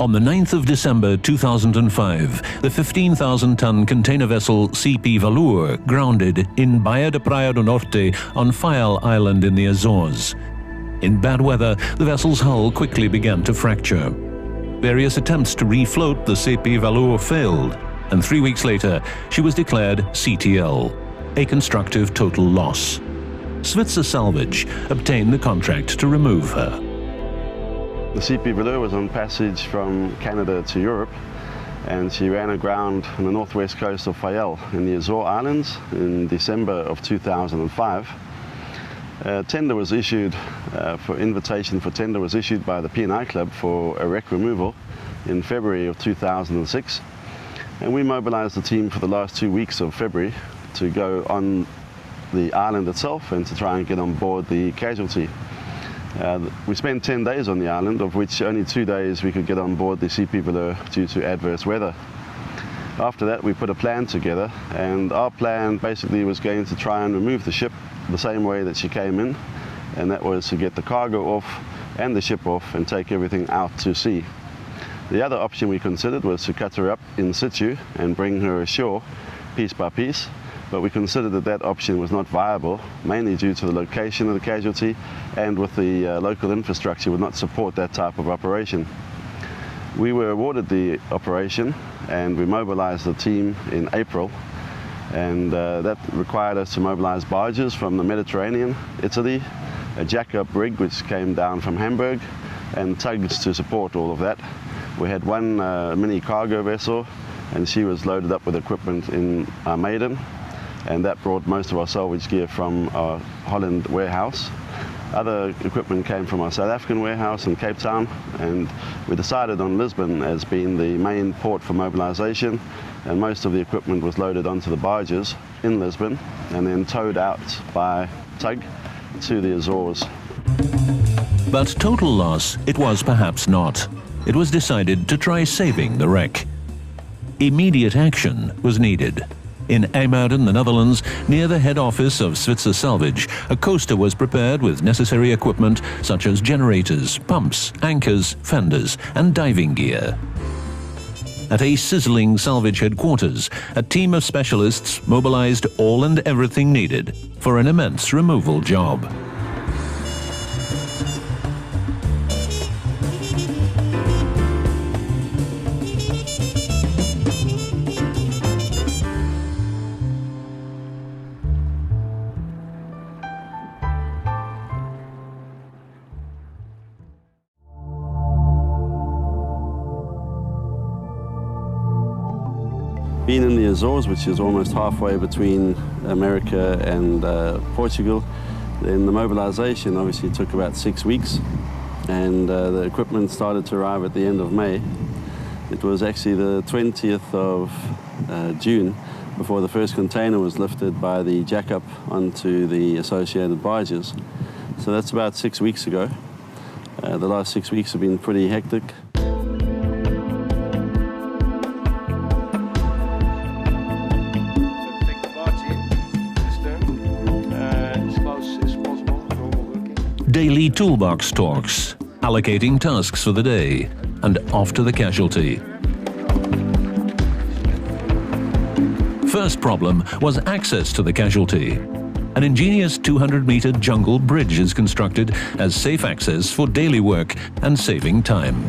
On the 9th of December 2005, the 15,000-ton container vessel CP Valor grounded in Baía de Praia do Norte on Fayal Island in the Azores. In bad weather, the vessel's hull quickly began to fracture. Various attempts to refloat the CP Valor failed, and 3 weeks later, she was declared CTL, a constructive total loss. Svitzer Salvage obtained the contract to remove her. The CP Valor was on passage from Canada to Europe, and she ran aground on the northwest coast of Fayal in the Azores Islands in December of 2005. Tender was issued, invitation for tender was issued by the P&I Club for a wreck removal in February of 2006. And we mobilized the team for the last 2 weeks of February to go on the island itself and to try and get on board the casualty. We spent 10 days on the island, of which only 2 days we could get on board the CP Valor due to adverse weather. After that, we put a plan together, and our plan basically was going to try and remove the ship the same way that she came in, and that was to get the cargo off and the ship off and take everything out to sea. The other option we considered was to cut her up in situ and bring her ashore piece by piece, but we considered that that option was not viable, mainly due to the location of the casualty and with the local infrastructure would not support that type of operation. We were awarded the operation and we mobilized the team in April, and that required us to mobilize barges from the Mediterranean, Italy, a jack-up rig which came down from Hamburg, and tugs to support all of that. We had one mini cargo vessel, and she was loaded up with equipment in Maiden, and that brought most of our salvage gear from our Holland warehouse. Other equipment came from our South African warehouse in Cape Town, and we decided on Lisbon as being the main port for mobilization, and most of the equipment was loaded onto the barges in Lisbon and then towed out by tug to the Azores. But total loss it was perhaps not. It was decided to try saving the wreck. Immediate action was needed. In IJmuiden, the Netherlands, near the head office of Svitzer Salvage, a coaster was prepared with necessary equipment such as generators, pumps, anchors, fenders, and diving gear. At a sizzling salvage headquarters, a team of specialists mobilized all and everything needed for an immense removal job. Being in the Azores, which is almost halfway between America and Portugal, then the mobilization obviously took about 6 weeks, and the equipment started to arrive at the end of May. It was actually the 20th of June before the first container was lifted by the jack-up onto the associated barges. So that's about 6 weeks ago. The last 6 weeks have been pretty hectic. Daily toolbox talks, allocating tasks for the day, and off to the casualty. First problem was access to the casualty. An ingenious 200-meter jungle bridge is constructed as safe access for daily work and saving time.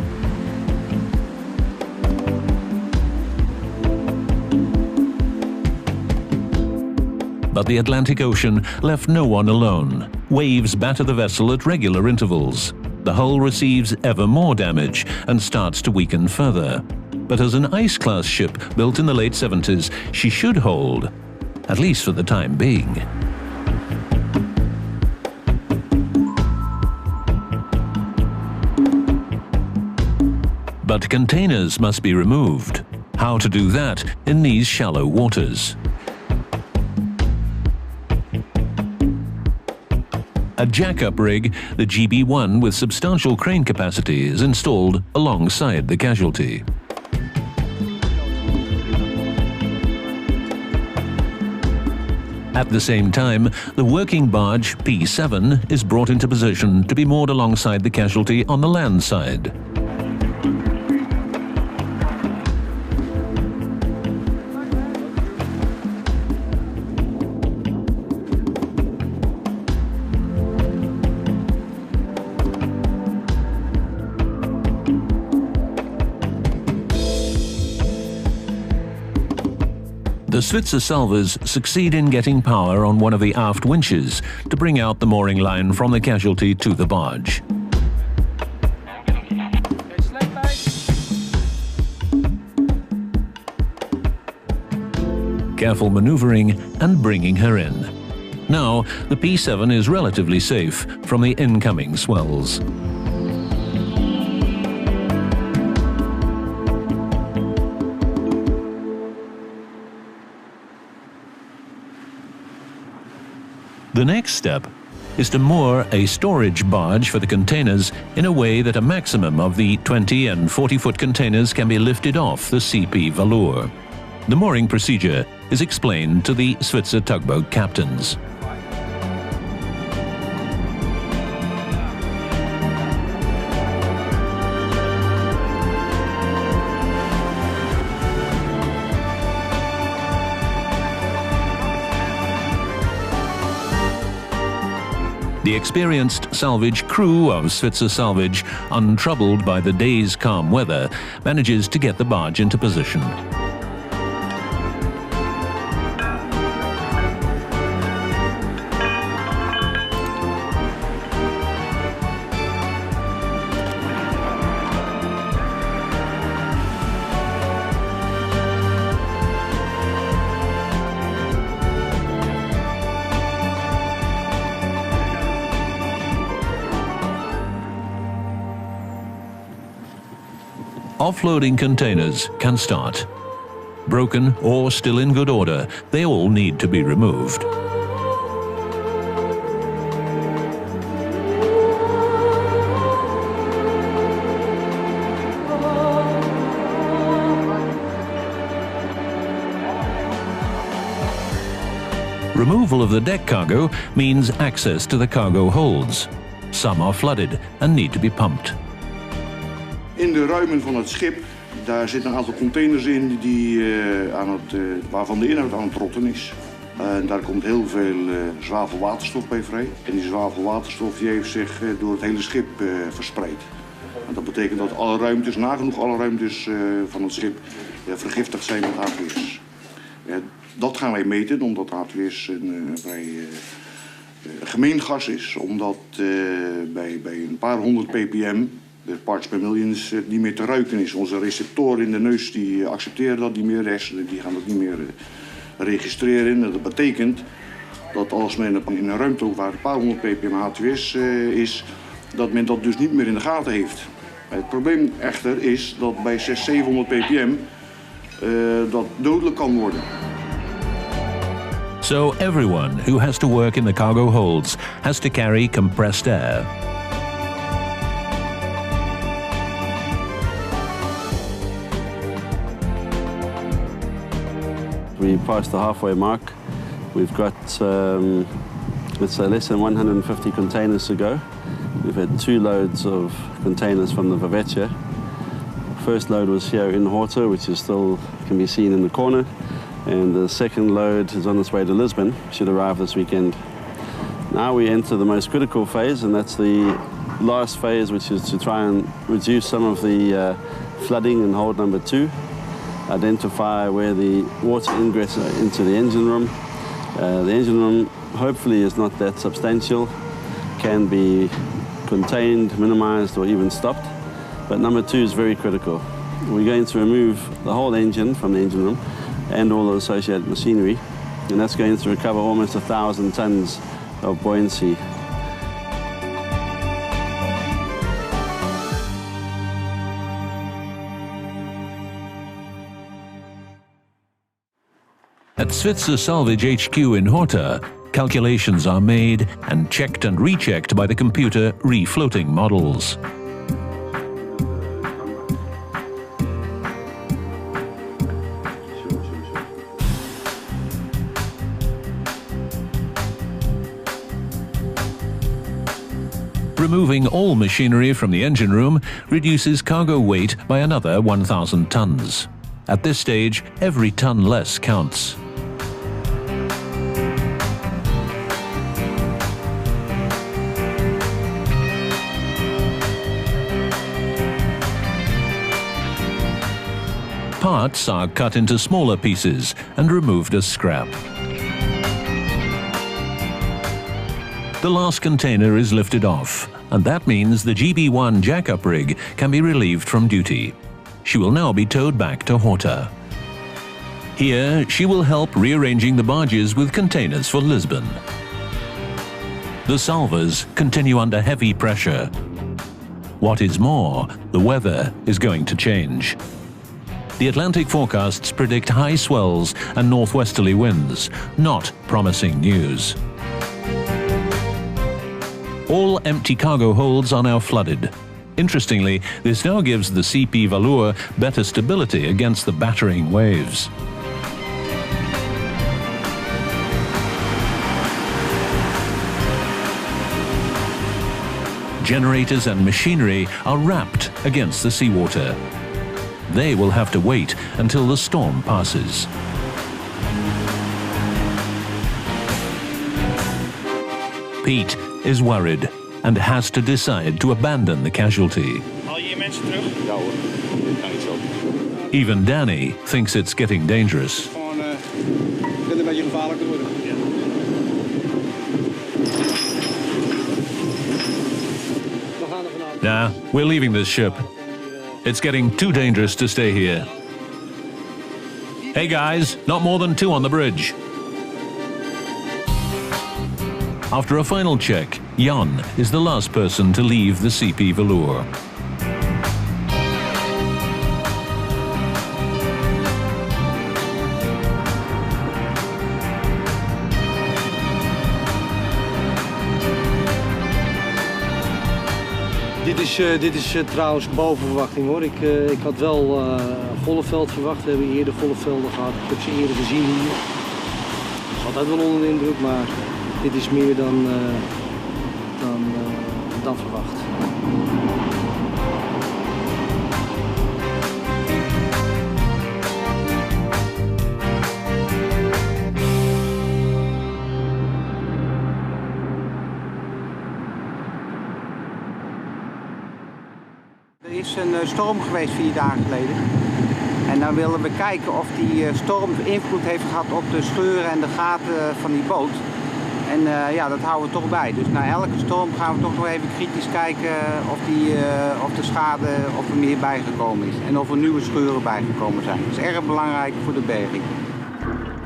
But the Atlantic Ocean left no one alone. Waves batter the vessel at regular intervals. The hull receives ever more damage and starts to weaken further. But as an ice-class ship built in the late 70s, she should hold, at least for the time being. But containers must be removed. How to do that in these shallow waters? A jack-up rig, the GB1 with substantial crane capacity, is installed alongside the casualty. At the same time, the working barge P7 is brought into position to be moored alongside the casualty on the land side. Svitzer salvers succeed in getting power on one of the aft winches to bring out the mooring line from the casualty to the barge. Careful maneuvering and bringing her in. Now, the P7 is relatively safe from the incoming swells. The next step is to moor a storage barge for the containers in a way that a maximum of the 20 and 40-foot containers can be lifted off the CP Valor. The mooring procedure is explained to the Svitzer tugboat captains. The experienced salvage crew of Svitzer Salvage, untroubled by the day's calm weather, manages to get the barge into position. Offloading containers can start. Broken or still in good order, they all need to be removed. Removal of the deck cargo means access to the cargo holds. Some are flooded and need to be pumped. In de ruimen van het schip, daar zitten een aantal containers in waarvan de inhoud aan het rotten is. En daar komt heel veel zwavelwaterstof bij vrij. En die zwavelwaterstof die heeft zich door het hele schip verspreid. En dat betekent dat alle ruimtes, nagenoeg alle ruimtes van het schip, vergiftigd zijn met H2S. Dat gaan wij meten, omdat H2S een vrij gemeen gas is. Omdat bij een paar honderd ppm, de parts per millions, niet meer te ruiken is. Onze receptoren in de neus die accepteren dat niet meer, die gaan dat niet meer registreren. En dat betekent dat als men in een ruimte waar een paar honderd ppm H2S is, dat men dat dus niet meer in de gaten heeft. Het probleem echter is dat bij 600-700 ppm dat dodelijk kan worden. So everyone who has to work in the cargo holds has to carry compressed air. We passed the halfway mark. We've got, let's say, less than 150 containers to go. We've had 2 loads of containers from the Vavecha. First load was here in Horta, which is still can be seen in the corner. And the second load is on its way to Lisbon, should arrive this weekend. Now we enter the most critical phase, and that's the last phase, which is to try and reduce some of the flooding in hold number 2. Identify where the water ingress into the engine room. The engine room hopefully is not that substantial, can be contained, minimized, or even stopped. But number 2 is very critical. We're going to remove the whole engine from the engine room and all the associated machinery, and that's going to recover almost 1,000 tons of buoyancy. At Svitzer Salvage HQ in Horta, calculations are made and checked and rechecked by the computer refloating models. Removing all machinery from the engine room reduces cargo weight by another 1,000 tons. At this stage, every ton less counts. parts are cut into smaller pieces and removed as scrap. The last container is lifted off, and that means the GB1 jack-up rig can be relieved from duty. She will now be towed back to Horta. Here, she will help rearranging the barges with containers for Lisbon. The salvers continue under heavy pressure. What is more, the weather is going to change. The Atlantic forecasts predict high swells and northwesterly winds, not promising news. All empty cargo holds are now flooded. Interestingly, this now gives the CP Valor better stability against the battering waves. Generators and machinery are wrapped against the seawater. They will have to wait until the storm passes. Pete is worried and has to decide to abandon the casualty. Haal je mensen terug? Ja hoor, dit kan niet zo. Even Danny thinks it's getting dangerous. Gewoon, het kan een beetje gevaarlijk worden. Ja. We gaan er vanavond. Nah, we're leaving this ship. It's getting too dangerous to stay here. Hey guys, not more than 2 on the bridge. After a final check, Jan is the last person to leave the CP Valor. Dit is trouwens boven verwachting hoor. Ik had wel golfveld verwacht. We hebben eerder golfvelden gehad. Ik heb ze eerder gezien hier. Dat is altijd wel onder de indruk, maar dit is meer dan verwacht. Er is een storm geweest 4 dagen geleden. En dan willen we kijken of die storm invloed heeft gehad op de scheuren en de gaten van die boot. En ja, dat houden we toch bij. Dus na elke storm gaan we toch nog even kritisch kijken of de schade of er meer bijgekomen is. En of er nieuwe scheuren bijgekomen zijn. Dat is erg belangrijk voor de berging.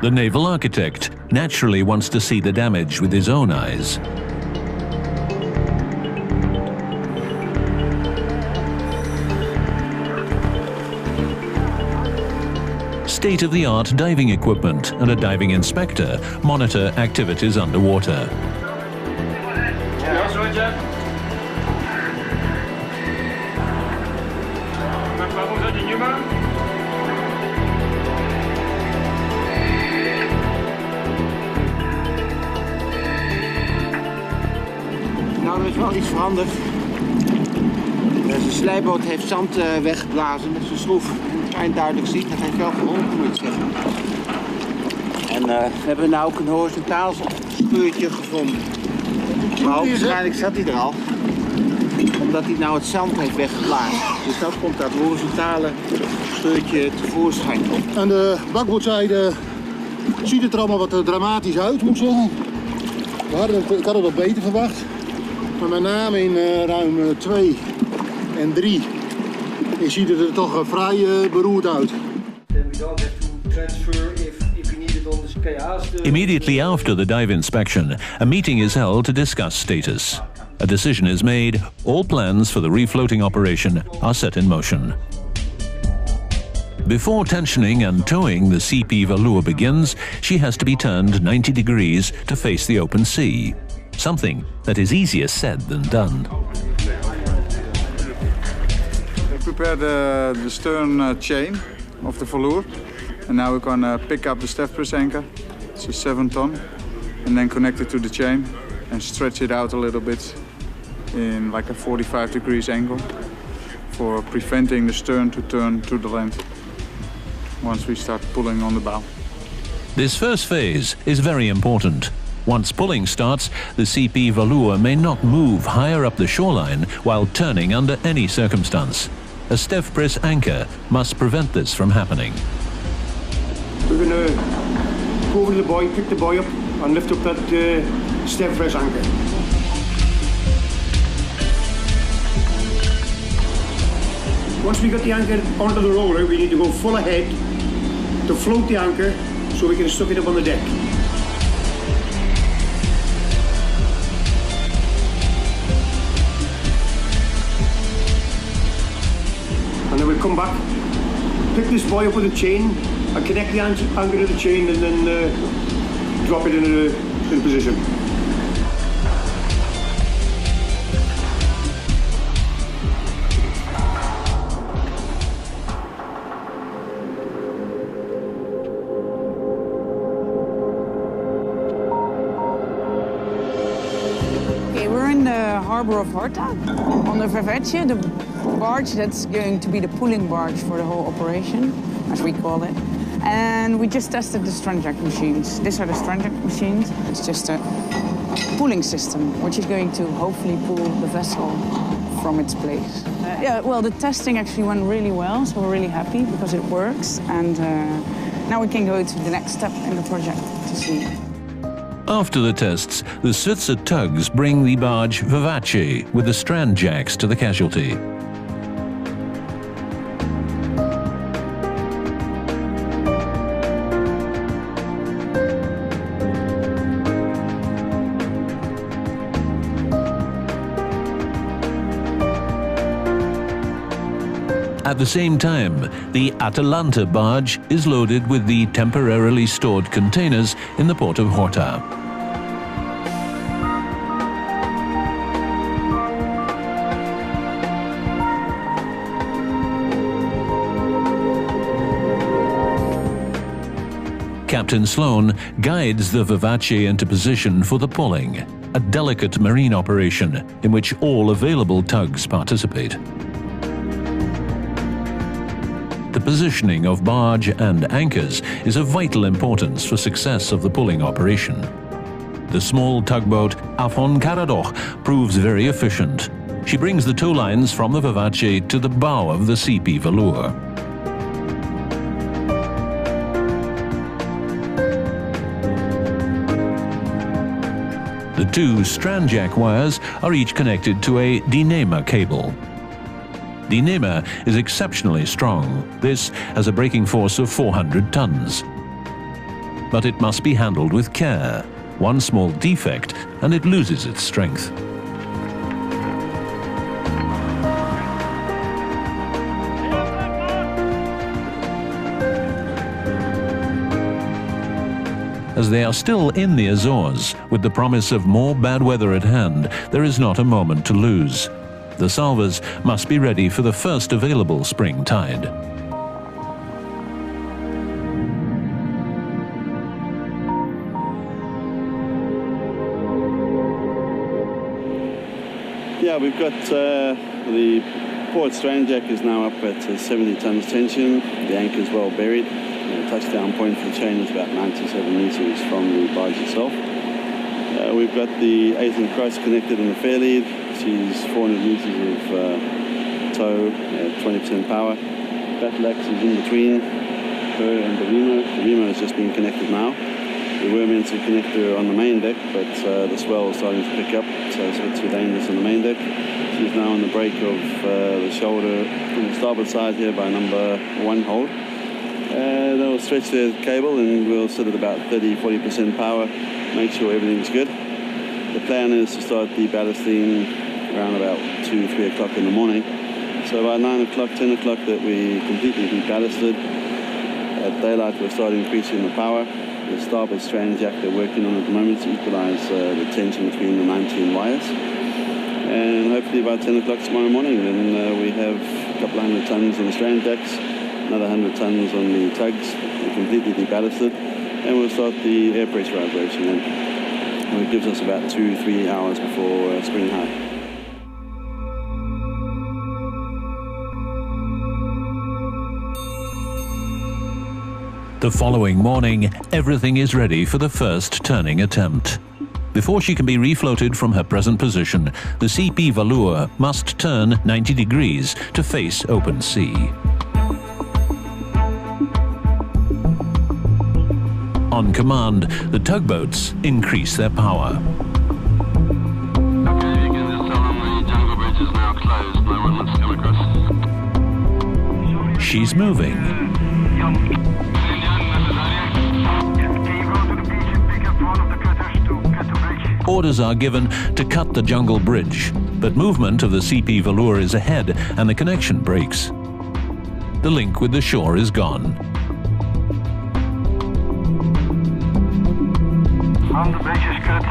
The naval architect naturally wants to see the damage with his own eyes. State-of-the-art diving equipment and a diving inspector monitor activities underwater. Ja, Roger. Waarom zit je nu maar? Nou, er is wel iets veranderd. De slijboot heeft zand weggeblazen met zijn schroef. Dat kan je duidelijk zien. Dat heeft wel geholpen, moet ik zeggen. En we hebben nu ook een horizontaal scheurtje gevonden. Maar waarschijnlijk zat hij er al. Omdat hij nou het zand heeft weggeblazen. Dus dat komt dat horizontale scheurtje tevoorschijn. Aan de bakboordzijde ziet het er allemaal wat dramatisch uit, moet ik zeggen. Ik had het wat beter verwacht. Maar met name in ruim 2 en 3 ziet het er toch vrij beroerd uit. Immediately after the dive inspection, a meeting is held to discuss status. A decision is made, all plans for the refloating operation are set in motion. Before tensioning and towing the CP Valor begins, she has to be turned 90 degrees to face the open sea. Something that is easier said than done. We prepared the stern chain of the Valor, and now we're going to pick up the staff press anchor. It's a 7-ton, and then connect it to the chain and stretch it out a little bit in like a 45 degrees angle for preventing the stern to turn to the land once we start pulling on the bow. This first phase is very important. Once pulling starts, the CP Valor may not move higher up the shoreline while turning under any circumstance. A step press anchor must prevent this from happening. We're going to go over to the buoy, pick the buoy up and lift up that step press anchor. Once we got the anchor onto the roller, we need to go full ahead to float the anchor so we can stock it up on the deck. And then we'll come back, pick this buoy up with a chain and connect the anchor to the chain and then drop it in position. We're in the harbor of Horta on the Vervetje, the barge that's going to be the pulling barge for the whole operation, as we call it. And we just tested the Stranjak machines. These are the Stranjak machines. It's just a pulling system, which is going to hopefully pull the vessel from its place. Yeah, well, the testing actually went really well, so we're really happy because it works. And now we can go to the next step in the project to see. After the tests, the Svitzer tugs bring the barge Vervetje with the strand jacks to the casualty. At the same time, the Atalanta barge is loaded with the temporarily stored containers in the port of Horta. Captain Sloan guides the Vervetje into position for the pulling, a delicate marine operation in which all available tugs participate. The positioning of barge and anchors is of vital importance for success of the pulling operation. The small tugboat Afon Karadoch proves very efficient. She brings the tow lines from the Vervetje to the bow of the CP Velour. The two strandjack wires are each connected to a Dynema cable. Dynema is exceptionally strong. This has a braking force of 400 tons. But it must be handled with care. One small defect and it loses its strength. As they are still in the Azores, with the promise of more bad weather at hand, there is not a moment to lose. The salvers must be ready for the first available spring tide. Yeah, we've got the port Stranjak is now up at 70 tons tension. The anchor is well buried. The touchdown point for the chain is about 97 meters from the barge itself. We've got the 8th cross connected in the fair lead. She's 400 meters of tow at 20% power. Batlax is in between her and the Remo. The Remo is just being connected now. We were meant to connect her on the main deck, but the swell is starting to pick up, so it's a bit too dangerous on the main deck. She's now on the break of the shoulder on the starboard side here by number 1 hold. They'll stretch their cable and we'll sit at about 30-40% power, make sure everything's good. The plan is to start the ballasting around about 2-3 o'clock in the morning. So by 9 o'clock, 10 o'clock that we completely deballasted. At daylight we'll start increasing the power. The starboard strand jack they're working on at the moment to equalize the tension between the 19 wires. And hopefully by 10 o'clock tomorrow morning then we have a couple of 100 tons on the strand jacks, another 100 tons on the tugs. We're completely deballasted and we'll start the air pressurization then. And it gives us about 2-3 hours before spring high. The following morning, everything is ready for the first turning attempt. Before she can be refloated from her present position, the CP Valor must turn 90 degrees to face open sea. On command, the tugboats increase their power. Okay, you can just tell them the jungle bridge is now closed. No one wants to come across. She's moving. Orders are given to cut the jungle bridge, but movement of the CP Valor is ahead and the connection breaks. The link with the shore is gone. The bridge is cut.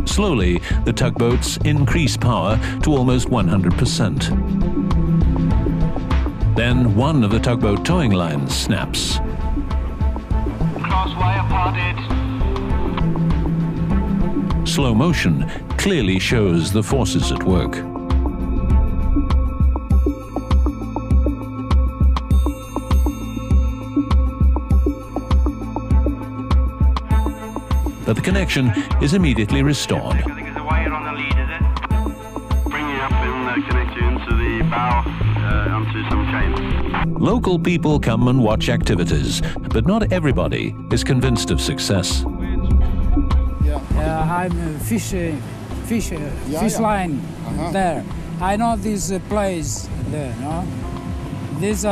Slowly, the tugboats increase power to almost 100%. Then one of the tugboat towing lines snaps. Cross wire parted. Slow motion clearly shows the forces at work. But the connection is immediately restored. I think there's a wire on the lead, is it? Bring you up and connect you into the bow onto some chain. Local people come and watch activities, but not everybody is convinced of success. I'm fish line there. I know this place there, no? This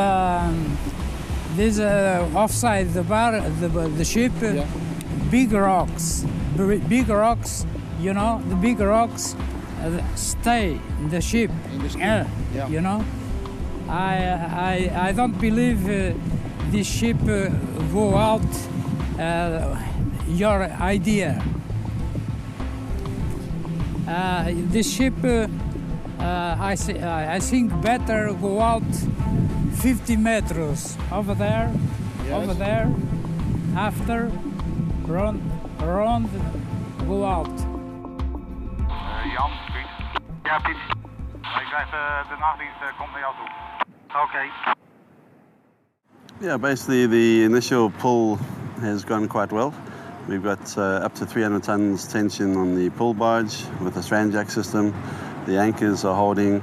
offside the bar, the ship, big rocks, you know, the big rocks stay in the ship. You know, I don't believe this ship go out. Your idea. This ship, I think better go out 50 meters over there, after round, go out. Jan, Piet. Ja, Piet. Ik blijf de nachtdienst komt naar jou toe. Okay. Yeah, basically the initial pull has gone quite well. We've got up to 300 tons tension on the pull barge with the strand jack system. The anchors are holding.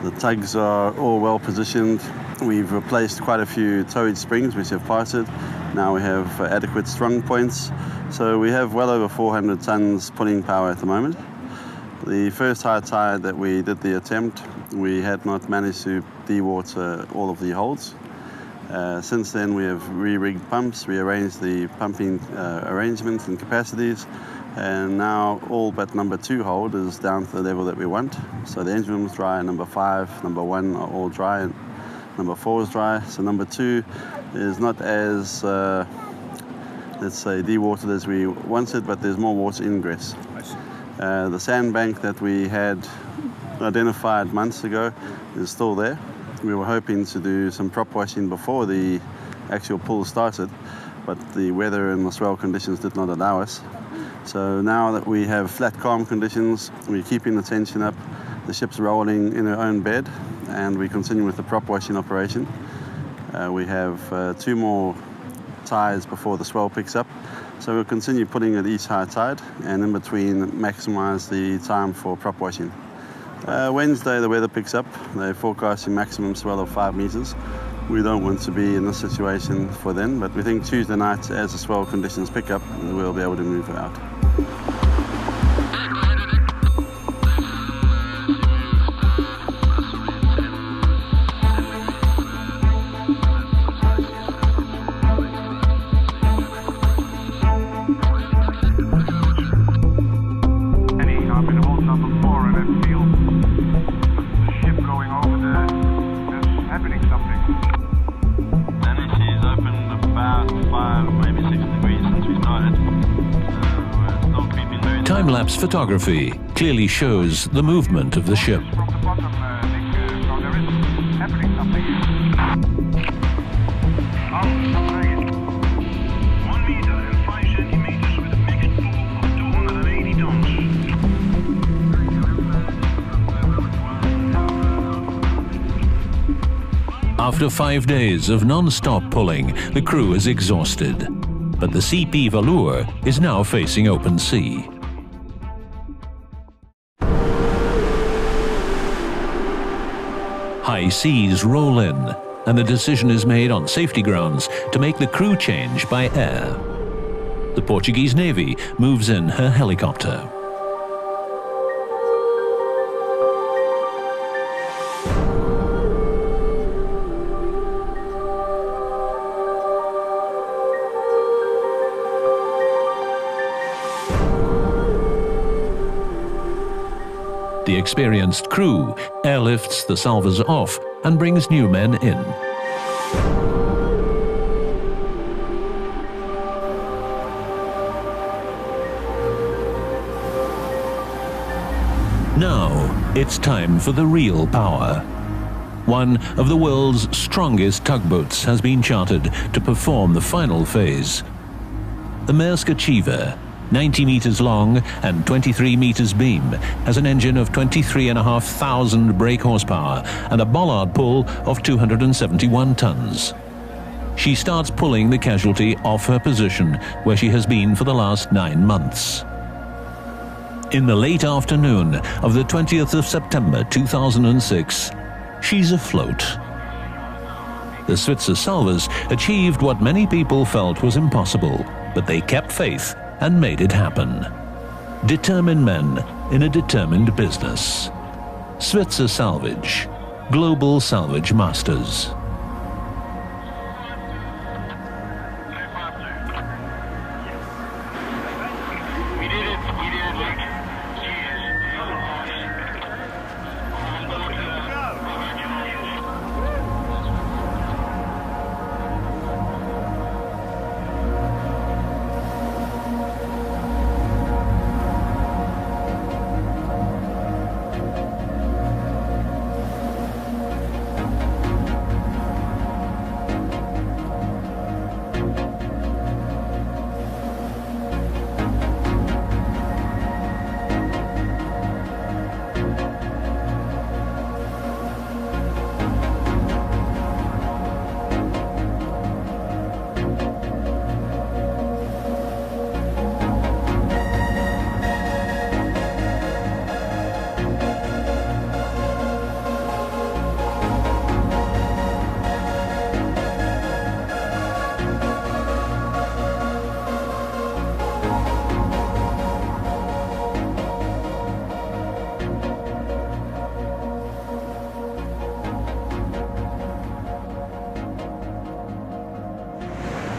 The tugs are all well positioned. We've replaced quite a few towage springs which have parted. Now we have adequate strong points. So we have well over 400 tons pulling power at the moment. The first high tide that we did the attempt, we had not managed to dewater all of the holds. Since then we have re-rigged pumps, rearranged the pumping arrangements and capacities, and now all but number 2 hold is down to the level that we want. So the engine room is dry, number 5, number 1 are all dry, and number 4 is dry. So number 2 is not as, let's say, dewatered as we wanted, but there's more water ingress. The sandbank that we had identified months ago is still there. We were hoping to do some prop washing before the actual pull started, but the weather and the swell conditions did not allow us. So now that we have flat calm conditions, we're keeping the tension up, the ship's rolling in her own bed, and we continue with the prop washing operation. We have 2 more tides before the swell picks up, so we'll continue pulling at each high tide, and in between maximize the time for prop washing. Wednesday the weather picks up. They're forecasting maximum swell of 5 meters. We don't want to be in this situation for then, but we think Tuesday night, as the swell conditions pick up, we'll be able to move her out. Time-lapse photography clearly shows the movement of the ship. After 5 days of non-stop pulling, the crew is exhausted. but the CP Valor is now facing open sea. High seas roll in, and the decision is made on safety grounds to make the crew change by air. The Portuguese Navy moves in her helicopter. The experienced crew airlifts the salvors off and brings new men in. Now, it's time for the real power. One of the world's strongest tugboats has been chartered to perform the final phase. The Maersk Achiever, 90 meters long and 23 meters beam, has an engine of 23,500 brake horsepower and a bollard pull of 271 tons. She starts pulling the Casualty off her position where she has been for the last 9 months. In the late afternoon of the 20th of September 2006, she's afloat. The Svitzer Salvers achieved what many people felt was impossible, but they kept faith and made it happen. Determined men in a determined business. Svitzer Salvage, global salvage masters.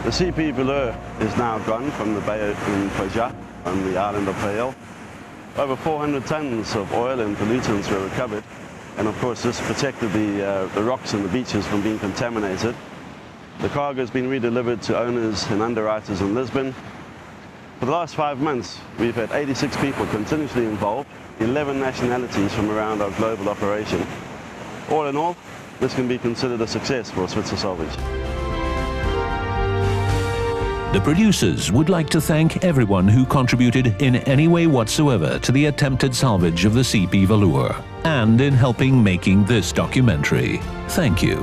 The CP Valor is now gone from the bay in Poja on the island of Fael. Over 400 tons of oil and pollutants were recovered, and of course this protected the rocks and the beaches from being contaminated. The cargo has been redelivered to owners and underwriters in Lisbon. For the last 5 months, we've had 86 people continuously involved, 11 nationalities from around our global operation. All in all, this can be considered a success for Svitzer Salvage. The producers would like to thank everyone who contributed in any way whatsoever to the attempted salvage of the CP Valor and in helping making this documentary. Thank you.